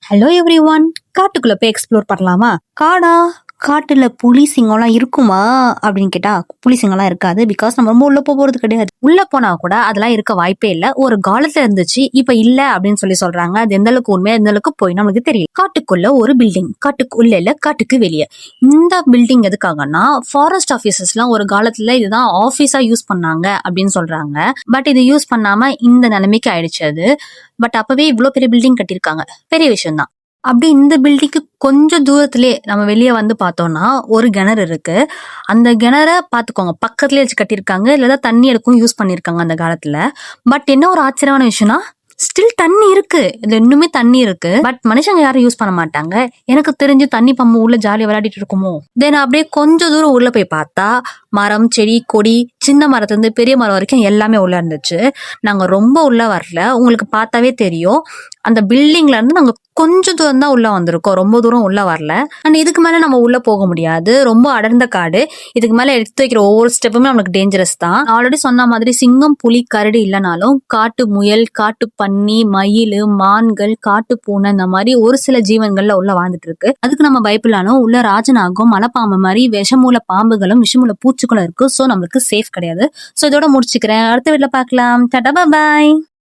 Hello every one. காட்டுக்குள்ள போய் explore பண்ணலாமா? காடா? காட்டுல புலி சிங்கம்லாம் இருக்குமா அப்படின்னு கேட்டா புலி சிங்கம்லாம் இருக்காது. பிகாஸ் நம்ம ரொம்ப உள்ள போறது கிடையாது. உள்ள போனா கூட அதெல்லாம் இருக்க வாய்ப்பே இல்ல. ஒரு காலத்துல இருந்துச்சு, இப்ப இல்ல அப்படின்னு சொல்றாங்க. அது எந்த அளவுக்கு உண்மை, எந்த அளவுக்கு போய் நம்மளுக்கு தெரியல. காட்டுக்குள்ள ஒரு பில்டிங், காட்டுக்குள்ள இல்ல, காட்டுக்கு வெளியே. இந்த பில்டிங் எதுக்காகனா ஃபாரஸ்ட் ஆபீசர்ஸ் எல்லாம் ஒரு காலத்துல இதுதான் ஆபீஸா யூஸ் பண்ணாங்க அப்படின்னு சொல்றாங்க. பட் இது யூஸ் பண்ணாம இந்த நிலைமைக்கு ஆயிடுச்சு அது. பட் அப்பவே இவ்வளவு பெரிய பில்டிங் கட்டியிருக்காங்க, பெரிய விஷயம் தான். அப்படி இந்த பில்டிங்க்கு கொஞ்சம் தூரத்திலே நம்ம வெளியே வந்து பார்த்தோம்னா ஒரு கிணறு இருக்கு. அந்த கிணற பாத்துக்கோங்க, பக்கத்துலயே வச்சு கட்டியிருக்காங்க. இல்லதான் தண்ணி எடுக்கும் யூஸ் பண்ணிருக்காங்க அந்த காலத்துல. பட் என்ன ஒரு ஆச்சரியமான விஷயம்னா ஸ்டில் தண்ணி இருக்கு. இதுல இன்னுமே தண்ணி இருக்கு. பட் மனுஷங்க யாரும் யூஸ் பண்ண மாட்டாங்க. எனக்கு தெரிஞ்சு தண்ணி பம்பு உள்ள ஜாலியா விளையாடிட்டு இருக்குமோ. தென் அப்படியே கொஞ்சம் தூரம் உள்ள போய் பார்த்தா மரம், செடி, கொடி, சின்ன மரத்துல இருந்து பெரிய மரம் வரைக்கும் எல்லாமே உள்ள இருந்துச்சு. நாங்க ரொம்ப உள்ள வரல, உங்களுக்கு பார்த்தாவே தெரியும். அந்த பில்டிங்ல இருந்து நாங்க கொஞ்சம் தூரம் தான் உள்ள வந்திருக்கோம், ரொம்ப தூரம் உள்ள வரல. அண்ட் இதுக்கு மேல நம்ம உள்ள போக முடியாது, ரொம்ப அடர்ந்த காடு. இதுக்கு மேல எடுத்து வைக்கிற ஒவ்வொரு ஸ்டெப்புமே நமக்கு டேஞ்சரஸ் தான். ஆல்ரெடி சொன்ன மாதிரி சிங்கம், புலி, கரடி இல்லைனாலும் காட்டு முயல், காட்டு பன்னி, மயில், மான்கள், காட்டு பூனை, இந்த மாதிரி ஒரு சில ஜீவன்கள்ல உள்ள வாழ்ந்துட்டு இருக்கு. அதுக்கு நம்ம பயப்படலாலும் உள்ள ராஜநாகம், மலைப்பாம்பு மாதிரி விஷமுள்ள பாம்புகளும் விஷமுள்ள பூச்சிகளும் இருக்கு. சோ நம்மளுக்கு சேஃப் கிடையாது. சோ இதோட முடிச்சுக்கிறேன். அடுத்த வீடியோல பார்க்கலாம். Tata, bye bye.